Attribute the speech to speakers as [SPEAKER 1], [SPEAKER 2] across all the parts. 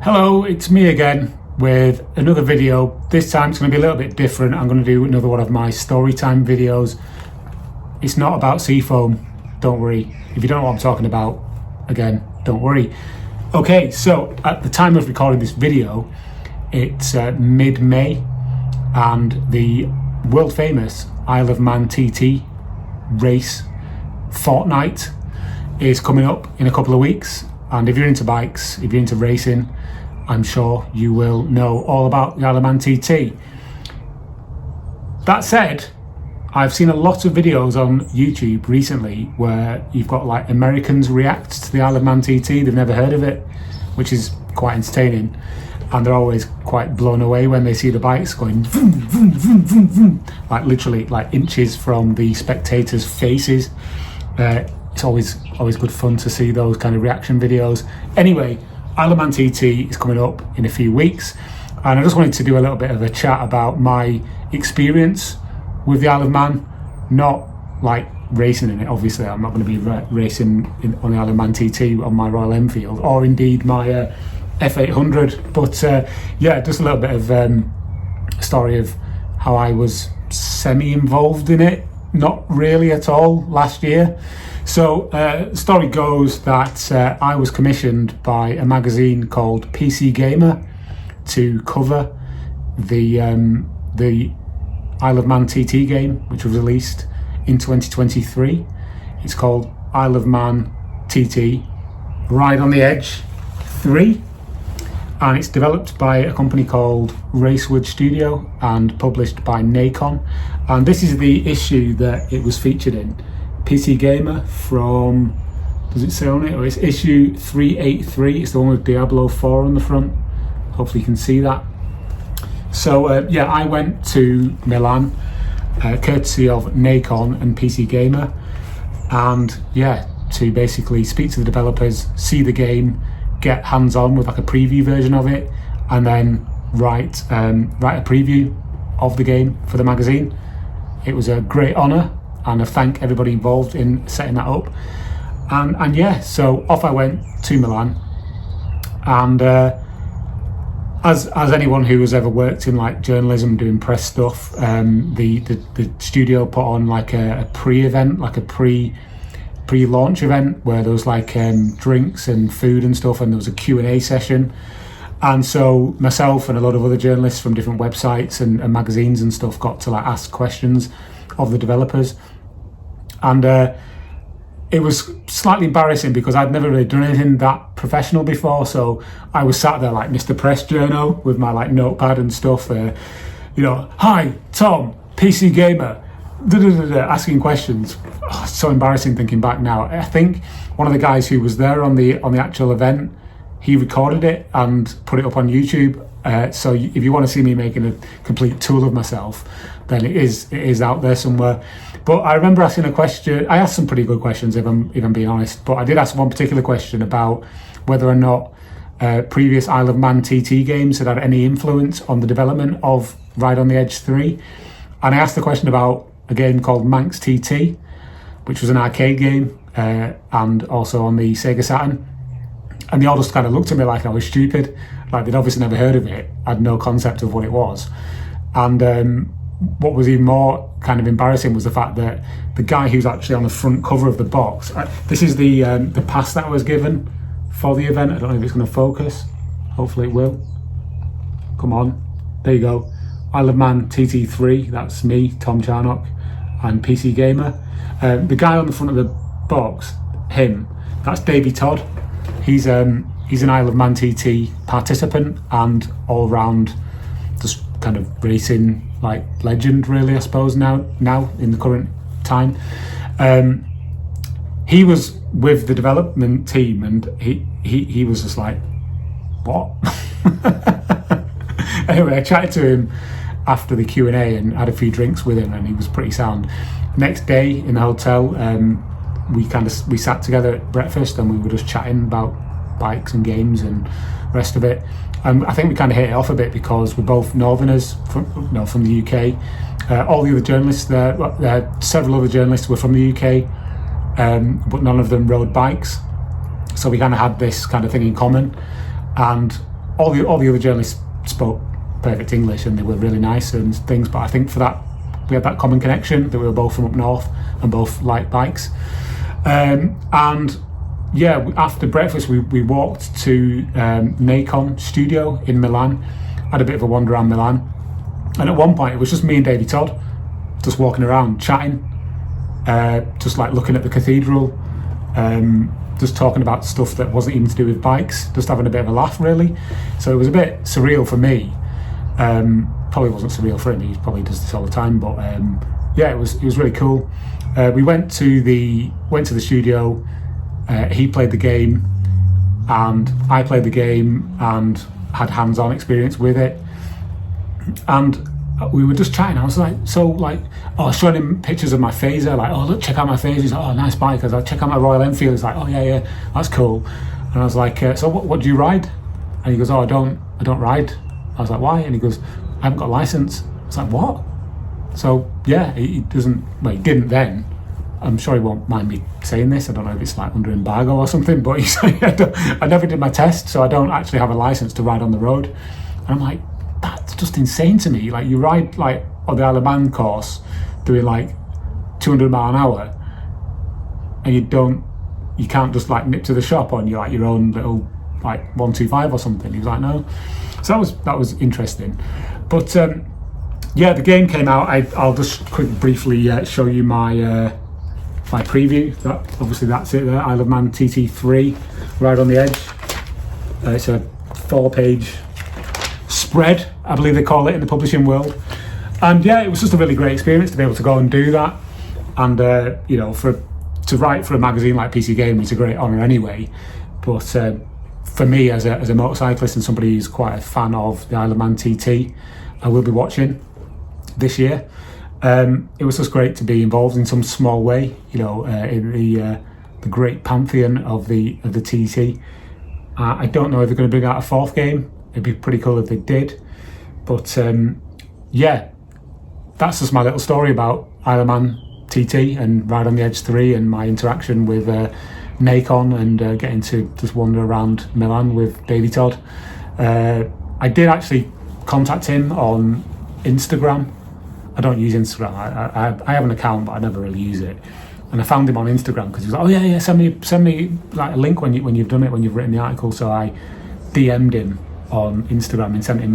[SPEAKER 1] Hello, it's me again with another video. This time it's going to be a little bit different. I'm going to do another one of my story time videos. It's not about seafoam, don't worry. If you don't know what I'm talking about, again, don't worry. Okay, so at the time of recording this video, it's mid-May, and the world famous Isle of Man TT race fortnight is coming up in a couple of weeks. And if you're into bikes, if you're into racing, I'm sure you will know all about the Isle of Man TT. That said, I've seen a lot of videos on YouTube recently where you've got like Americans react to the Isle of Man TT. They've never heard of it, which is quite entertaining. And they're always quite blown away when they see the bikes going vroom, vroom, vroom, vroom, vroom, like literally like inches from the spectators' faces. It's always good fun to see those kind of reaction videos. Anyway, Isle of Man TT is coming up in a few weeks, and I just wanted to do a little bit of a chat about my experience with the Isle of Man. Not like racing in it, obviously. I'm not going to be racing on the Isle of Man TT on my Royal Enfield, or indeed my F800. But yeah, just a little bit of a story of how I was semi-involved in it. Not really at all last year. So the story goes that I was commissioned by a magazine called PC Gamer to cover the Isle of Man TT game, which was released in 2023. It's called Isle of Man TT Ride on the Edge 3, and it's developed by a company called Racewood Studio and published by Nacon. And this is the issue that it was featured in. PC Gamer from, does it say on it? Or it's issue 383. It's the one with Diablo 4 on the front. Hopefully you can see that. So yeah, I went to Milan, courtesy of Nacon and PC Gamer, and yeah, to basically speak to the developers, see the game, get hands-on with like a preview version of it, and then write a preview of the game for the magazine. It was a great honour, and I thank everybody involved in setting that up. And yeah, so off I went to Milan, and as anyone who has ever worked in like journalism doing press stuff, the studio put on like a pre-event, like a pre-launch event where there was like drinks and food and stuff, and there was a Q&A session. And so myself and a lot of other journalists from different websites and magazines and stuff got to like ask questions of the developers. And it was slightly embarrassing because I'd never really done anything that professional before. So I was sat there like Mr. Press Journo with my like notepad and stuff, you know, hi, Tom, PC Gamer, asking questions. Oh, it's so embarrassing thinking back now. I think one of the guys who was there on the actual event, he recorded it and put it up on YouTube. So if you want to see me making a complete tool of myself, then it is out there somewhere. But I remember asking a question. I asked some pretty good questions, if I'm being honest. But I did ask one particular question about whether or not previous Isle of Man TT games had had any influence on the development of Ride on the Edge 3. And I asked the question about a game called Manx TT, which was an arcade game, and also on the Sega Saturn. And they all just kind of looked at me like I was stupid, like they'd obviously never heard of it, had no concept of what it was. And what was even more kind of embarrassing was the fact that the guy who's actually on the front cover of the box, this is the pass that I was given for the event. I don't know if it's going to focus. Hopefully it will. Come on. There you go. Isle of Man TT3, that's me, Tom Charnock, and PC Gamer. The guy on the front of the box, him, that's Davey Todd. He's an Isle of Man TT participant and all-round just kind of racing like legend, really, I suppose, now in the current time. He was with the development team, and he was just like, what? Anyway, I chatted to him after the Q&A and had a few drinks with him, and he was pretty sound. Next day in the hotel, we sat together at breakfast, and we were just chatting about bikes and games and the rest of it. And I think we kind of hit it off a bit because we're both Northerners from the UK. All the other journalists there, several other journalists were from the UK, but none of them rode bikes. So we kind of had this kind of thing in common. And all the other journalists spoke perfect English and they were really nice and things, but I think for that we had that common connection that we were both from up north and both liked bikes. And yeah, after breakfast we walked to Nacon studio in Milan, had a bit of a wander around Milan, and at one point it was just me and Davey Todd just walking around chatting, just like looking at the cathedral, just talking about stuff that wasn't even to do with bikes, just having a bit of a laugh really. So it was a bit surreal for me. Probably wasn't surreal for him, he probably does this all the time, but yeah, it was really cool. We went to the studio, he played the game and I played the game and had hands-on experience with it, and we were just chatting. I was like, showing him pictures of my Phaser, like, oh look, check out my Phaser. He's like, oh nice bike. I was like, check out my Royal Enfield. He's like, oh yeah, that's cool. And I was like, so what do you ride? And he goes, oh I don't ride. I was like, why? And he goes, I haven't got a license. I was like, what? So yeah, he doesn't, well, he didn't then. I'm sure he won't mind me saying this. I don't know if it's like under embargo or something, but he's like, I never did my test, so I don't actually have a license to ride on the road. And I'm like, that's just insane to me. Like, you ride like on the Isle of Man course doing like 200 mile an hour and you can't just like nip to the shop on your own little like 125 or something. He was like, no. So that was interesting. But yeah, the game came out. I'll just briefly show you my preview. Obviously that's it there, Isle of Man TT3, Ride on the Edge. It's a 4-page spread, I believe they call it in the publishing world. And yeah, it was just a really great experience to be able to go and do that. And you know, to write for a magazine like PC Gamer is a great honour anyway. But for me as a motorcyclist and somebody who's quite a fan of the Isle of Man TT, I will be watching this year. It was just great to be involved in some small way, you know, in the great pantheon of the TT. I don't know if they're going to bring out a 4th game. It'd be pretty cool if they did. But yeah, that's just my little story about Isle of Man TT and Ride on the Edge 3 and my interaction with Nacon and getting to just wander around Milan with Davey Todd. I did actually contact him on Instagram. I don't use Instagram. I have an account, but I never really use it. And I found him on Instagram because he was like, "Oh yeah, send me like a link when you've done it, when you've written the article." So I DM'd him on Instagram and sent him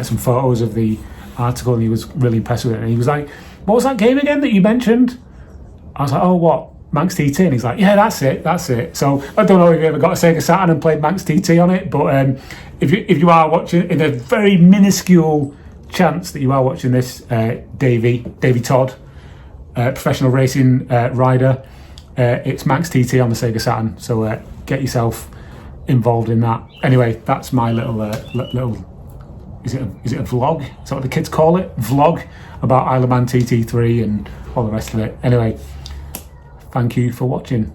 [SPEAKER 1] some photos of the article, and he was really impressed with it. And he was like, "What was that game again that you mentioned?" I was like, "Oh, what? Manx TT?" And he's like, "Yeah, that's it." So I don't know if you ever got a Sega Saturn and played Manx TT on it, but if you are watching, in a very minuscule chance that you are watching this, Davey Todd, professional racing rider, it's Manx TT on the Sega Saturn, so get yourself involved in that. Anyway, that's my little is it a vlog? Is that what the kids call it? Vlog about Isle of Man TT3 and all the rest of it. Anyway, thank you for watching.